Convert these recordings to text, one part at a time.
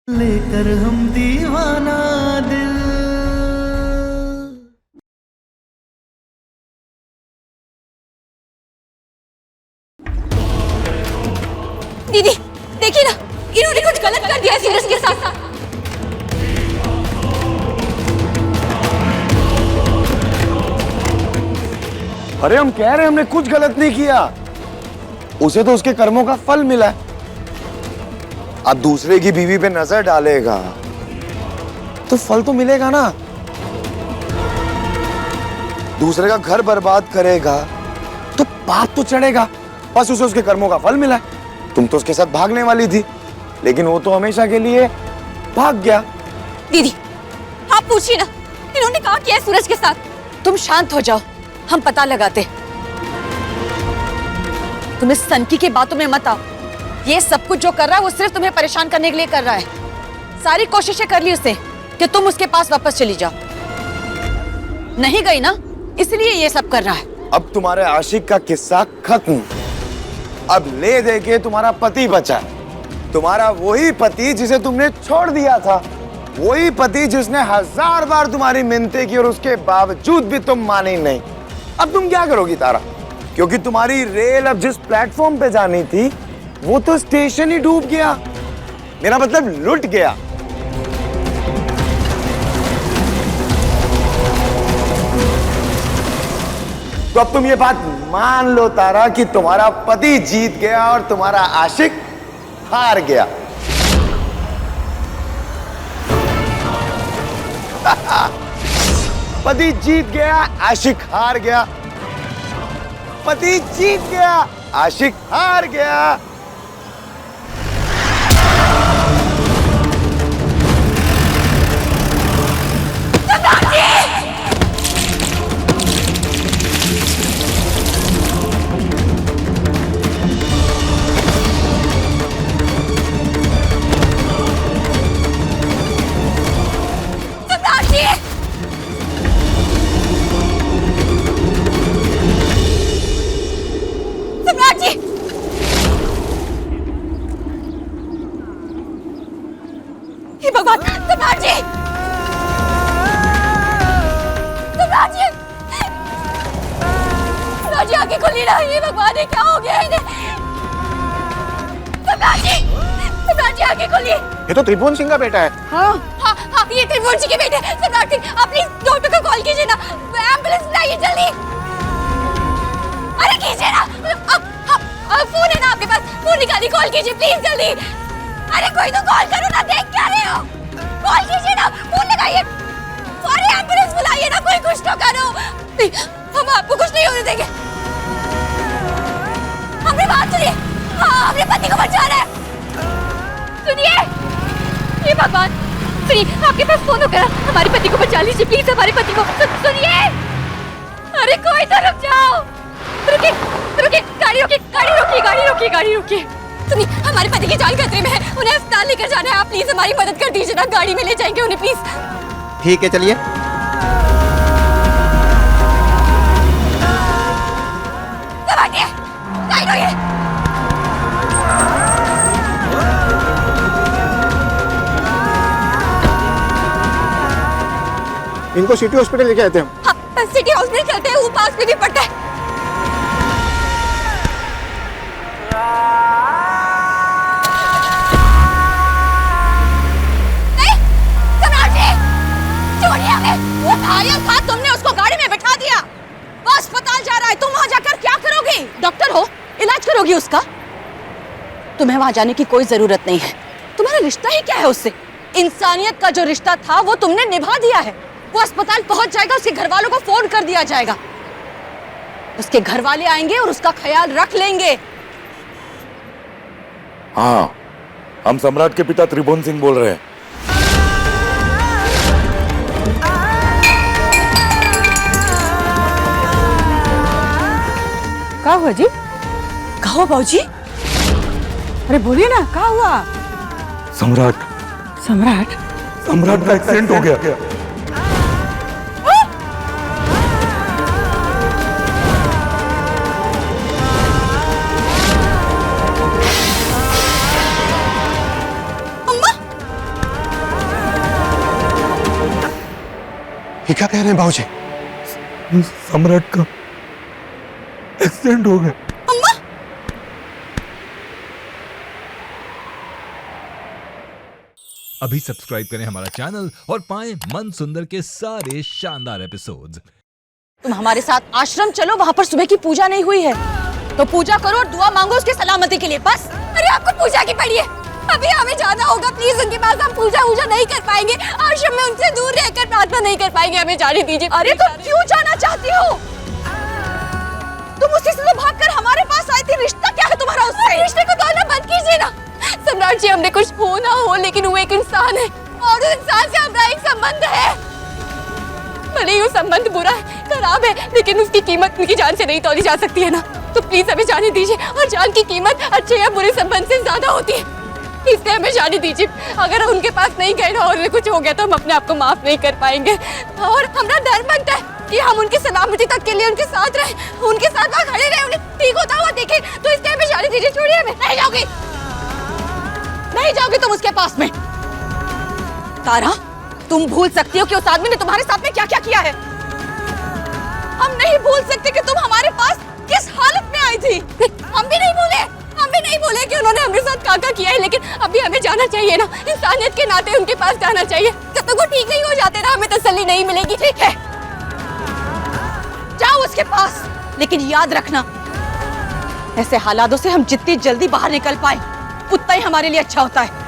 लेकर हम दीवाना दिल। दीदी देखिए ना, इन्होंने कुछ गलत कर दिया है सूरज के साथ। अरे हम कह रहे हैं हमने कुछ गलत नहीं किया, उसे तो उसके कर्मों का फल मिला है। अब दूसरे की बीवी पे नजर डालेगा तो फल तो मिलेगा ना। दूसरे का घर बर्बाद करेगा तो पाप तो चढ़ेगा। बस उसे उसके कर्मों का फल मिला है। तुम तो उसके साथ भागने वाली थी, लेकिन वो तो हमेशा के लिए भाग गया। दीदी आप पूछिए ना, इन्होंने कहा किया है सूरज के साथ। तुम शांत हो जाओ, हम पता लगाते। तुम इस सनकी की बातों में मत आओ। ये सब कुछ जो कर रहा है वो सिर्फ तुम्हें परेशान करने के लिए कर रहा है। सारी कोशिशें कर ली उससे कि तुम उसके पास वापस चली जाओ, नहीं गई ना, इसलिए ये सब कर रहा है। अब तुम्हारे आशिक का किस्सा खत्म। अब ले दे के तुम्हारा पति बचा। तुम्हारा वही पति जिसे तुमने छोड़ दिया था, वही पति जिसने 1000 बार तुम्हारी मिन्नतें की और उसके बावजूद भी तुम मानी नहीं। अब तुम क्या करोगी तारा? क्योंकि तुम्हारी रेल अब जिस प्लेटफॉर्म पे जानी थी वो तो स्टेशन ही डूब गया। मेरा मतलब लुट गया। तो अब तुम ये बात मान लो तारा कि तुम्हारा पति जीत गया और तुम्हारा आशिक हार गया। पति जीत गया, आशिक हार गया। पति जीत गया, आशिक हार गया। भगवान, सम्राट जी! सम्राट जी! सम्राट जी आंखें खुली ना, ये भगवान, ये क्या हो गया इन्हें? सम्राट जी! सम्राट जी आंखें खुली। ये तो त्रिभुवन सिंह का बेटा है। हाँ हाँ हाँ, ये त्रिभुवन जी के बेटे। सम्राट जी आप प्लीज डॉक्टर को कॉल कीजिए ना, एम्बुलेंस बुलाइए जल्दी। अरे कीजिए ना, फोन है ना आपके पास, फोन निकालिए, कॉल कीजिए प्लीज जल्दी। अरे कोई तो कॉल करो ना, देख क्या रहे हो? कॉल कीजिए ना, फोन लगाइए। अरे एम्बुलेंस बुलाइए ना, कोई कुछ तो करो। नहीं, हम आपको कुछ नहीं होने देंगे। हमने बात सुनिए। हाँ, अपने पति को बचाना है। सुनिए, ये भगवान, सुनिए, आपके पास फोन होगा, हमारे पति को बचा लीजिए प्लीज, हमारे पति को। सुनिए, अरे कोई तो रुक जाओ। रुकिए, रुकिए, गाड़ी रोकिए, गाड़ी रोकिए, गाड़ी रोकिए, गाड़ी रोकिए। सुनिए, हमारे पति की जान खतरे में है, उन्हें अस्पताल लेकर जाना है। आप प्लीज हमारी मदद कर दीजिए ना, गाड़ी में ले जाएंगे उन्हें प्लीज। ठीक है, चलिए। साइड होइए। इनको सिटी हॉस्पिटल लेके आते हैं। हाँ, सिटी हॉस्पिटल चलते हैं, वो पास में भी पड़ता है। था, तुमने उसको गाड़ी में बिठा दिया, वो अस्पताल जा रहा है, तुम वहां जाकर क्या करोगी? डॉक्टर हो, इलाज करोगी उसका? तुम्हें वहां जाने की कोई जरूरत नहीं है। तुम्हारा रिश्ता ही क्या है उससे? इंसानियत का जो रिश्ता था वो तुमने निभा दिया है। वो अस्पताल पहुंच जाएगा, उसके घर वालों को फोन कर दिया जाएगा, उसके घर वाले आएंगे और उसका ख्याल रख लेंगे। हाँ, हम सम्राट के पिता त्रिभुवन सिंह बोल रहे हैं। क्या हुआ जी? क्या हुआ बाबूजी? अरे बोलिए ना, क्या हुआ? सम्राट सम्राट सम्राट का एक्सीडेंट हो गया। ये क्या कह रहे हैं बाबूजी? सम्राट का एक्सीडेंट हो गया। अभी सब्सक्राइब करें हमारा चैनल और पाएं मन सुंदर के सारे शानदार एपिसोड्स। तुम हमारे साथ आश्रम चलो, वहाँ पर सुबह की पूजा नहीं हुई है तो पूजा करो और दुआ मांगो उसके सलामती के लिए, बस। अरे आपको पूजा की पड़ी है, अभी हमें जाना होगा प्लीज उनके पास। हम पूजा नहीं कर पाएंगे, आश्रम में उनसे दूर रहकर प्रार्थना नहीं कर पाएंगे, हमें जाने दीजिए। अरे तुम क्यों जाना चाहती हो? तुम उसी से तो भागकर हमारे पास आई थी, रिश्ता क्या है तुम्हारा उससे? रिश्ते को तोड़ना बंद कीजिए ना सम्राट जी। हमने कुछ हो ना हो लेकिन वो एक इंसान है और उस इंसान से हमारा एक संबंध है। भले ही वो संबंध बुरा है, खराब है, लेकिन उसकी कीमत उनकी जान से नहीं तोली जा सकती है ना। तो प्लीज हमें जाने दीजिए, और जान की कीमत अच्छे या बुरे संबंध से ज्यादा होती है, इसलिए हमें जाने दीजिए। अगर हम उनके पास नहीं गए ना और कुछ हो गया तो हम अपने आप को माफ नहीं कर पाएंगे, और हमारा डर बनता है कि हम उनकी सलामती तक के लिए उनके साथ रहे, उनके साथ वहाँ खड़े रहे, उन्हें ठीक होता हुआ देखें। तो इसलिए हमें जाने दीजिए, छोड़िए हमें। नहीं जाओगी, नहीं जाओगी तुम उसके पास में। तारा, तुम भूल सकती हो कि उस आदमी ने तुम्हारे साथ में क्या क्या किया है। हम नहीं भूल सकते कि तुम हमारे पास किस हालत में आई थी। हम भी नहीं बोले कि उन्होंने हमारे साथ क्या किया है, लेकिन अभी हमें जाना चाहिए ना, इंसानियत के नाते उनके पास जाना चाहिए। जब तक वो ठीक नहीं हो जाते ना हमें तसल्ली नहीं मिलेगी। ठीक है, जाओ उसके पास, लेकिन याद रखना ऐसे हालातों से हम जितनी जल्दी बाहर निकल पाए उतना ही हमारे लिए अच्छा होता है।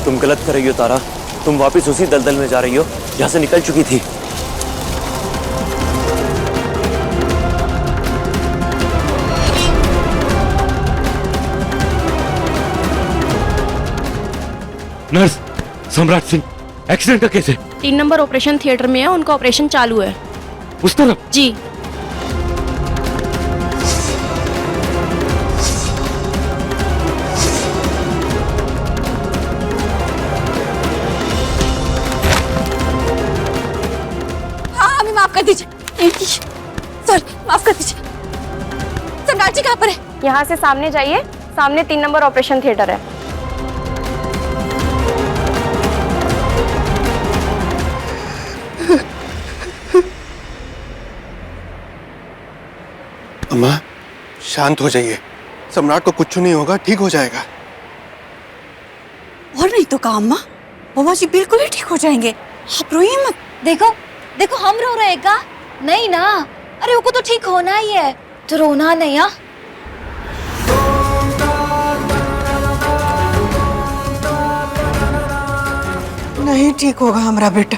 तुम गलत कर रही हो तारा, तुम वापस उसी दलदल में जा रही हो जहां से निकल चुकी थी। नर्स, सम्राट सिंह एक्सीडेंट का केस है। 3 नंबर ऑपरेशन थिएटर में है, उनका ऑपरेशन चालू है। उस तरफ जी। माफ कर दीजिए, सॉरी, माफ कर दीजिए। सम्राट जी कहाँ पर है? यहाँ से सामने जाइए, सामने 3 नंबर ऑपरेशन थिएटर है। अम्मा, शांत हो जाइए, सम्राट को कुछ नहीं होगा, ठीक हो जाएगा। और नहीं तो कहा अम्मा, बाबा जी बिल्कुल ही ठीक हो जाएंगे, आप रोइए मत। देखो हम रो रहे का नहीं ना। अरे वो तो ठीक होना ही है, तो रोना नहीं। नहीं ठीक होगा हमारा बेटा।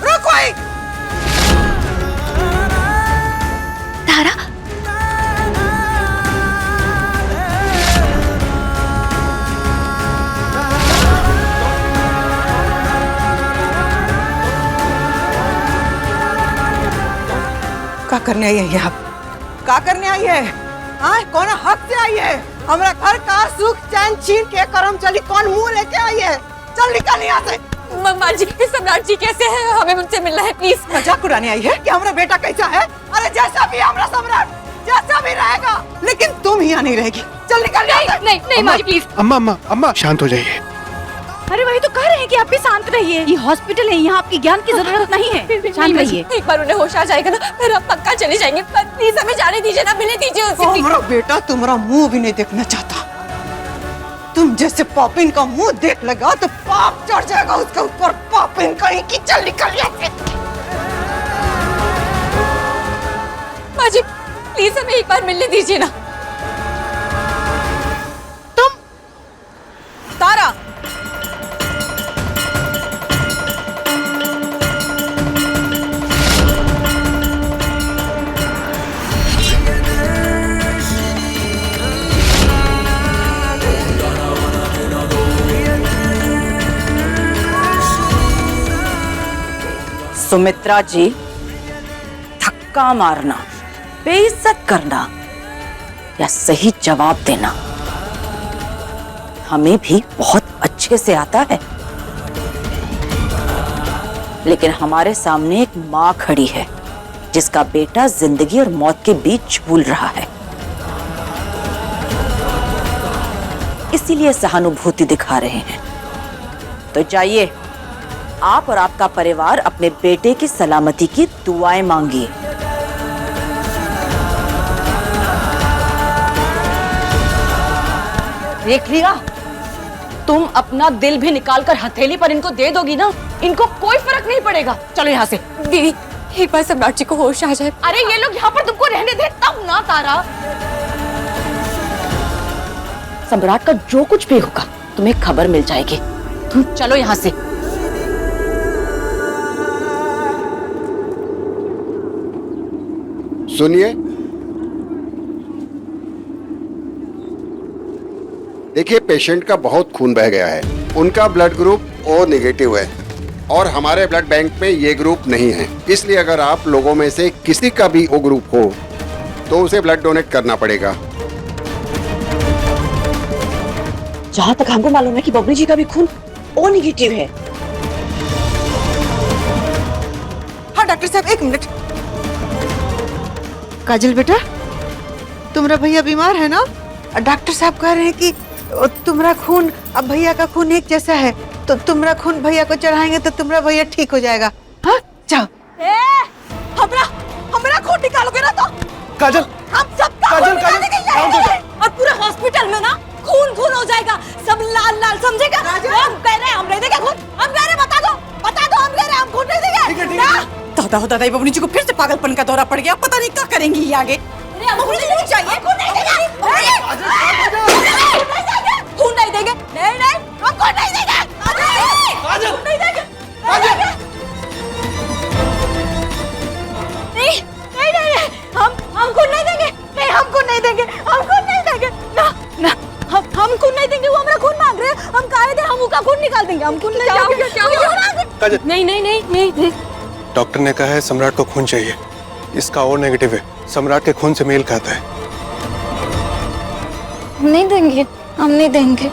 रुको, तारा, क्या करने आई है यहाँ? क्या करने आई है? हाँ, कौन हक से आई है? हमारा घर का सुख चैन छीन के कर्मचारी कौन मुंह लेके आई है? चल निकल यहाँ से। माँ जी, सम्राट जी कैसे हैं? हमें उनसे मिलना है प्लीज। मजाक उड़ाने आई है कि हमारा बेटा कैसा है? अरे जैसा भी हमारा सम्राट जैसा भी रहेगा, लेकिन तुम तुम यहाँ नहीं रहेगी। चल निकल। नहीं नहीं मारी प्लीज। अम्मा अम्मा अम्मा शांत हो जाइए। अरे वही तो कह रहे हैं कि आप भी शांत रहिए। ये हॉस्पिटल है, यहाँ आपकी ज्ञान की जरूरत नहीं है। शांत रहिए। एक बार उन्हें होश आ जाएगा ना फिर हम पक्का चले जाएंगे। प्लीज हमें जाने दीजिए ना, मिलने दीजिए उसे। हमारा बेटा तुम्हारा मुंह भी नहीं देखना चाहता। तुम जैसे पापिन का मुंह देख लगा तो पाप चढ़ जाएगा उसके ऊपर। पापिन कहीं की। चल निकल यहाँ से। माँ जी प्लीज हमें एक बार मिलने दीजिए ना। तुम तारा, सुमित्रा जी, धक्का मारना, बेइज्जत करना या सही जवाब देना हमें भी बहुत अच्छे से आता है, लेकिन हमारे सामने एक माँ खड़ी है जिसका बेटा जिंदगी और मौत के बीच झूल रहा है, इसीलिए सहानुभूति दिखा रहे हैं। तो जाइए, आप और आपका परिवार अपने बेटे की सलामती की दुआएं मांगिए। देख लिया, तुम अपना दिल भी निकालकर हथेली पर इनको दे दोगी ना, इनको कोई फर्क नहीं पड़ेगा। चलो यहाँ से। दीदी एक बार सम्राट जी को होश आ जाए। अरे ये लोग यहाँ पर तुमको रहने दे तब ना तारा। सम्राट का जो कुछ भी होगा तुम्हें खबर मिल जाएगी। तुम चलो यहाँ से। सुनिए, देखिए पेशेंट का बहुत खून बह गया है। उनका ब्लड ग्रुप O नेगेटिव है और हमारे ब्लड बैंक में ये ग्रुप नहीं है। इसलिए अगर आप लोगों में से किसी का भी O ग्रुप हो तो उसे ब्लड डोनेट करना पड़ेगा। जहाँ तक हमको मालूम है कि बबली जी का भी खून O नेगेटिव है। हाँ डॉक्टर साहब, एक मिनट। काजल बेटा, तुम्हारा भैया बीमार है ना? डॉक्टर साहब कह रहे हैं कि तुम्हारा खून अब भैया का खून एक जैसा है, तो तुम्हारा खून भैया को चढ़ाएंगे तो तुम्हारा भैया ठीक हो जाएगा। हाँ जाओ। हमरा खून निकालोगे ना तो काजल, हम सबका काजल, खून निकाल देंगे काजल, और पूरे हॉस्पिटल में ना खून खून हो जाएगा, सब लाल लाल समझेगा। हम कह रहे हैं हम नहीं देंगे खून, हम कह रहे हैं बता दो हम कह रहे हैं हम खून नहीं देंगे। दादा हो दादा, बबली जी को फिर से पागलपन का दौरा पड़ गया, पता नहीं क्या करेंगे ये आगे। खून नहीं चाहिए, खून नहीं देंगे, खून नहीं देंगे, नहीं हम खून नहीं देंगे, खून नहीं देंगे, नहीं हम खून नहीं देंगे, नहीं हम खून नहीं देंगे, हम खून नहीं देंगे, ना हम खून नहीं देंगे। वो हमारा खून मांग रहे हैं, हम कह रहे थे हम उसका खून निकाल देंगे, हम खून नहीं देंगे। नहीं। डॉक्टर ने कहा है सम्राट को खून चाहिए, इसका O नेगेटिव है, सम्राट के खून से मेल खाता है। हम नहीं देंगे, हम नहीं देंगे।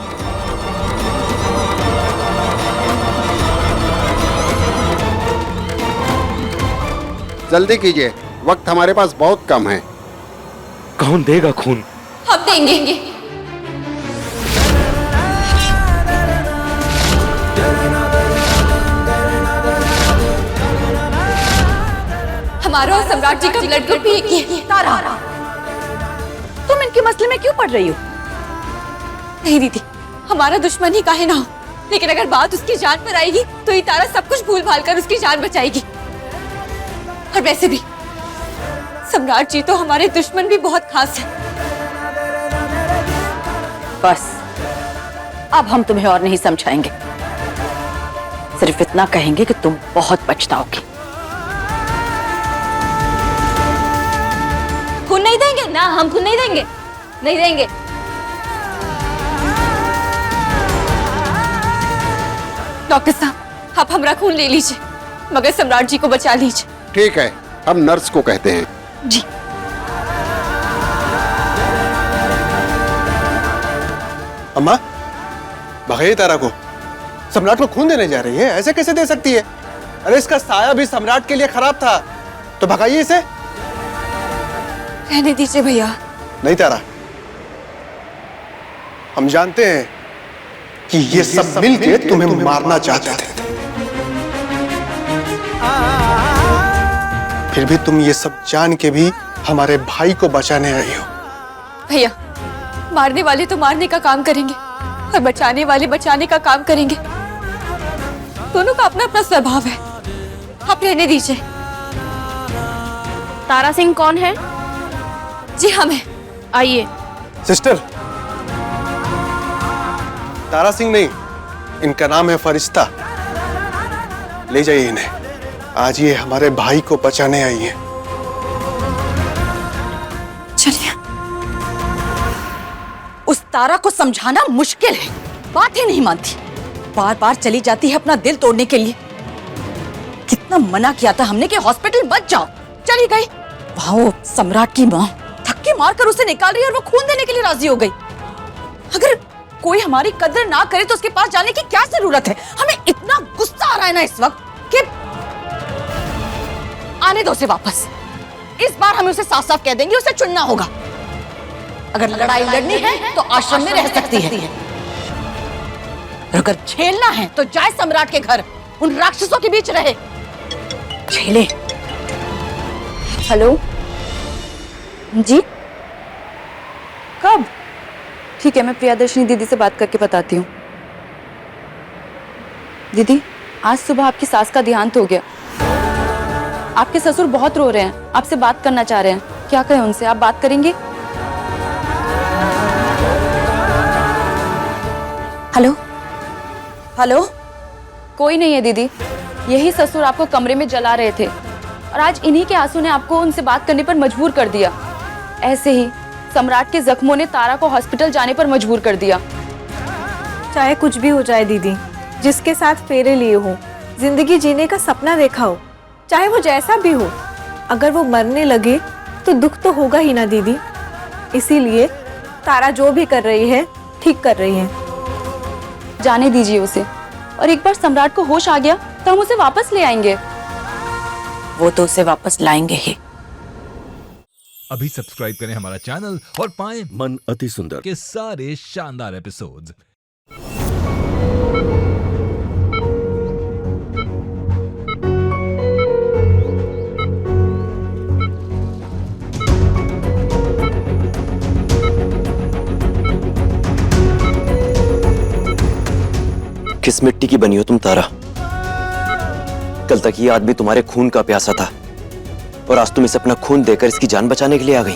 जल्दी कीजिए, वक्त हमारे पास बहुत कम है। कौन देगा खून? हम देंगे। हमारा और सम्राट जी का ब्लड ग्रुप भी एक ही है। तारा, तुम इनके मसले में क्यों पड़ रही हो? नहीं दीदी, हमारा दुश्मन ही काहे ना हो, लेकिन अगर बात उसकी जान पर आएगी तो ये तारा सब कुछ भूल भाल कर उसकी जान बचाएगी। और वैसे भी सम्राट जी तो हमारे दुश्मन भी बहुत खास है। बस अब हम तुम्हें और नहीं समझाएंगे, सिर्फ इतना कहेंगे कि तुम बहुत पछताओगी। खून नहीं देंगे ना, हम खून नहीं देंगे, नहीं देंगे। डॉक्टर साहब आप हमारा खून ले लीजिए, मगर सम्राट जी को बचा लीजिए। ठीक है, हम नर्स को कहते हैं। जी। अम्मा, भगाइए तारा को। सम्राट को खून देने जा रही है, ऐसे कैसे दे सकती है? अरे इसका साया भी सम्राट के लिए खराब था, तो भगाइए इसे। रहने दीजिए भैया। नहीं तारा, हम जानते हैं कि ये सब मिलके तुम्हें मारना चाहते थे, फिर भी तुम ये सब जान के भी हमारे भाई को बचाने आई हो। भैया, मारने वाले तो मारने का काम करेंगे और बचाने वाले बचाने का काम करेंगे। दोनों का अपना अपना स्वभाव है, आप रहने दीजिए। तारा सिंह कौन है? जी हमें आइए। सिस्टर, तारा सिंह नहीं, इनका नाम है फरिश्ता। ले जाइए इन्हें, आज ये हमारे भाई को बचाने आई है। चलिए। उस तारा को समझाना मुश्किल है, बात ही नहीं मानती, बार बार चली जाती है अपना दिल तोड़ने के लिए। कितना मना किया था हमने कि हॉस्पिटल मत जाओ, चली गई। वहाँ वो सम्राट की माँ धक्के मारकर उसे निकाल रही है और वो खून देने के लिए राजी हो गई। अगर कोई हमारी कदर ना करे तो उसके पास जाने की क्या जरूरत है? हमें इतना गुस्सा आ रहा है ना इस वक्त कि आने दो उसे वापस। इस बार हमें उसे साफ साफ कह देंगे, उसे चुनना होगा। अगर लड़ाई लड़नी है तो आश्रम में रह सकती है, और अगर झेलना है तो जाए सम्राट के घर, उन राक्षसों के बीच रहे, झेले। हेलो जी, कब? ठीक है, मैं प्रियदर्शनी दीदी से बात करके बताती हूँ। दीदी, आज सुबह आपकी सास का देहांत हो गया। आपके ससुर बहुत रो रहे हैं, आपसे बात करना चाह रहे हैं। क्या कहें उनसे, आप बात करेंगे? Hello hello. कोई नहीं है दीदी, यही ससुर आपको कमरे में जला रहे थे और आज इन्हीं के आंसू ने आपको उनसे बात करने पर मजबूर कर दिया। ऐसे ही सम्राट के जख्मों ने तारा को हॉस्पिटल जाने पर मजबूर कर दिया। चाहे कुछ भी हो जाए दीदी, जिसके साथ फेरे लिए हो, जिंदगी जीने का सपना देखा हो, चाहे वो जैसा भी हो, अगर वो मरने लगे तो दुख तो होगा ही ना दीदी। इसीलिए तारा जो भी कर रही है ठीक कर रही है। जाने दीजिए उसे, और एक बार सम्राट को होश आ गया तो हम उसे वापस ले आएंगे। वो तो उसे वापस लाएंगे ही। अभी सब्सक्राइब करें हमारा चैनल और पाएं मन अति सुंदर के सारे शानदार एपिसोड्स। किस मिट्टी की बनी हो तुम तारा? कल तक ये आदमी तुम्हारे खून का प्यासा था और आज तुम इसे अपना खून देकर इसकी जान बचाने के लिए आ गई।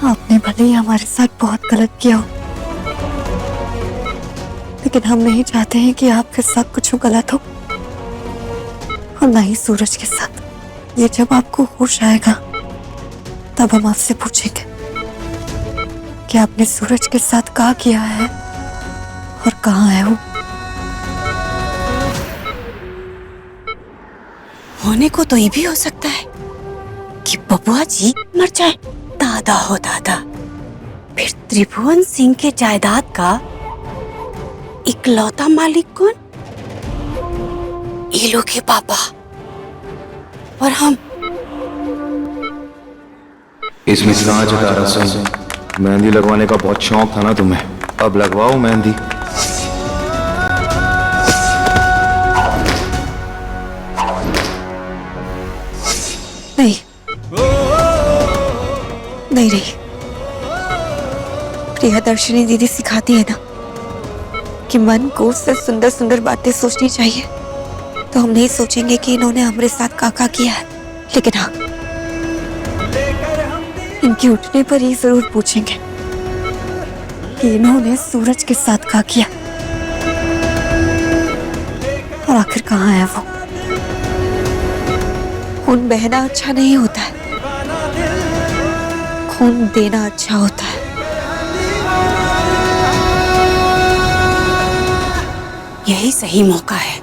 आपने भले ही हमारे साथ बहुत गलत किया हो, लेकिन हम नहीं चाहते हैं कि आपके साथ कुछ गलत हो, और ना ही सूरज के साथ। ये जब आपको होश आएगा तब हम आपसे पूछेंगे कि आपने सूरज के साथ क्या किया है और कहाँ है वो। होने को तो ये भी हो सकता है कि बबुआ जी मर जाए। दादा हो दादा, फिर त्रिभुवन सिंह के जायदाद का इकलौता मालिक कौन? इलू के पापा। और हम इसमें कहाँ तारा सिंह, मेहंदी लगवाने का बहुत शौक था ना तुम्हें, अब लगवाओ मेहंदी। नहीं नहीं रही। प्रियदर्शनी दीदी सिखाती है ना कि मन को उससे सुंदर सुंदर बातें सोचनी चाहिए, तो हम नहीं सोचेंगे कि इन्होंने हमारे साथ क्या किया है, लेकिन हाँ, इनके उठने पर ये जरूर पूछेंगे कि इन्होंने सूरज के साथ क्या किया और आखिर कहाँ है वो। खून बहना अच्छा नहीं होता है, खून देना अच्छा होता है। यही सही मौका है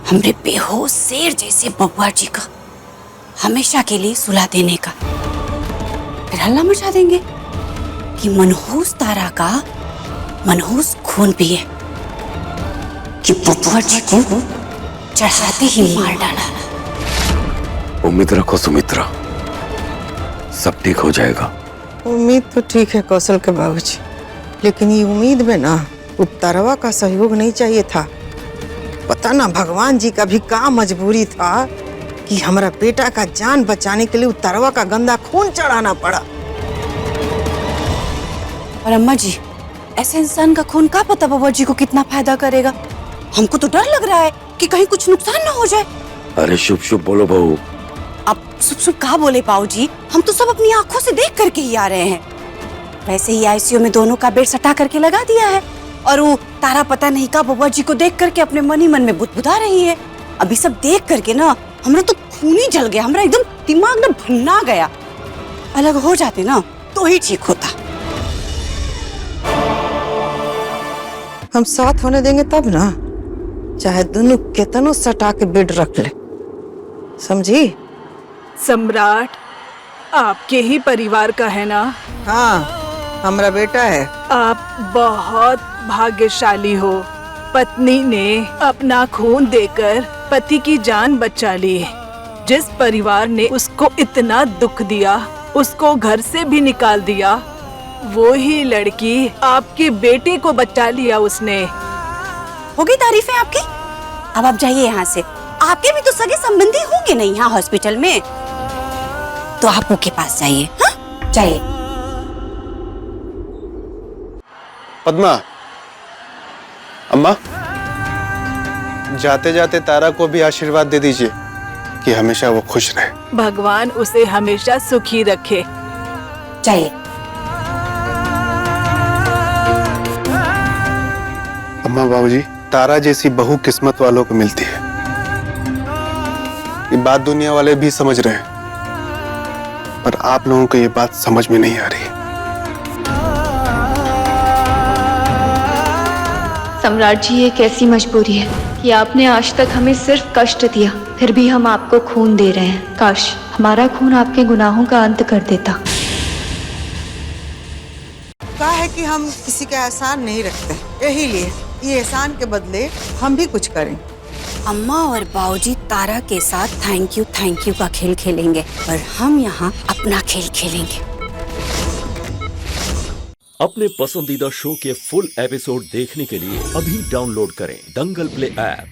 हमरे बेहोश शेर जैसे बबुआ जी का हमेशा के लिए सुला देने का। फिर हल्ला मचा देंगे कि मनहूस तारा का मनहूस खून पिए, कि बबुआ जी को चढ़ाते ही मार डाला। उम्मीद रखो सुमित्रा, सब ठीक हो जाएगा। उम्मीद तो ठीक है कौशल के बाबूजी, लेकिन ये उम्मीद में ना उत्तरवा का सहयोग नहीं चाहिए था। पता ना भगवान जी का भी क्या मजबूरी था कि हमारा बेटा का जान बचाने के लिए उत्तरवा का गंदा खून चढ़ाना पड़ा। और अम्मा जी, ऐसे इंसान का खून का पता बाबा जी को कितना फायदा करेगा। हमको तो डर लग रहा है कि कहीं कुछ नुकसान ना हो जाए। अरे शुभ शुभ बोलो बहू। अब शुभ शुभ कहा बोले पाऊ जी, हम तो सब अपनी आंखों से देख करके ही आ रहे हैं। वैसे ही आईसीयू में दोनों का बेड सटा करके लगा दिया है और वो तारा पता नहीं का बाबा जी को देख करके अपने मन ही मन में बुदबुदा रही है। अभी सब देख करके ना हमरा तो खून ही जल गया, हमरा एकदम दिमाग में भन्ना गया। अलग हो जाते ना तो ही ठीक होता। हम साथ होने देंगे तब ना, चाहे दोनों केतनों सटा के बेड रख ले, समझी? सम्राट आपके ही परिवार का है ना? हाँ, हमारा बेटा है। आप बहुत भाग्यशाली हो। पत्नी ने अपना खून देकर पति की जान बचा ली। जिस परिवार ने उसको इतना दुख दिया, उसको घर से भी निकाल दिया, वो ही लड़की आपके बेटे को बचा लिया उसने। हो गई तारीफें आपकी? अब आप जाइए यहाँ से। आपके भी तो सगे संबंधी होंगे नहीं यहाँ हॉस्पिटल में, तो आप उनके पास जाइए। हाँ, जाइए। पद्मा, अम्मा, जाते जाते तारा को भी आशीर्वाद दे दीजिए कि हमेशा वो खुश रहे। भगवान उसे हमेशा सुखी रखे। जाइए। अम्मा बाबूजी, तारा जैसी बहू किस्मत वालों को मिलती है। ये बात दुनिया वाले भी समझ रहे हैं, पर आप लोगों को ये बात समझ में नहीं आ रही। सम्राट जी, ये कैसी मजबूरी है कि आपने आज तक हमें सिर्फ कष्ट दिया, फिर भी हम आपको खून दे रहे हैं। काश हमारा खून आपके गुनाहों का अंत कर देता। कहा है कि हम किसी का एहसान नहीं रखते, यही लिए ये एहसान के बदले हम भी कुछ करें। अम्मा और बाऊजी तारा के साथ थैंक यू का खेल खेलेंगे और हम यहाँ अपना खेल खेलेंगे। अपने पसंदीदा शो के फुल एपिसोड देखने के लिए अभी डाउनलोड करें दंगल प्ले ऐप।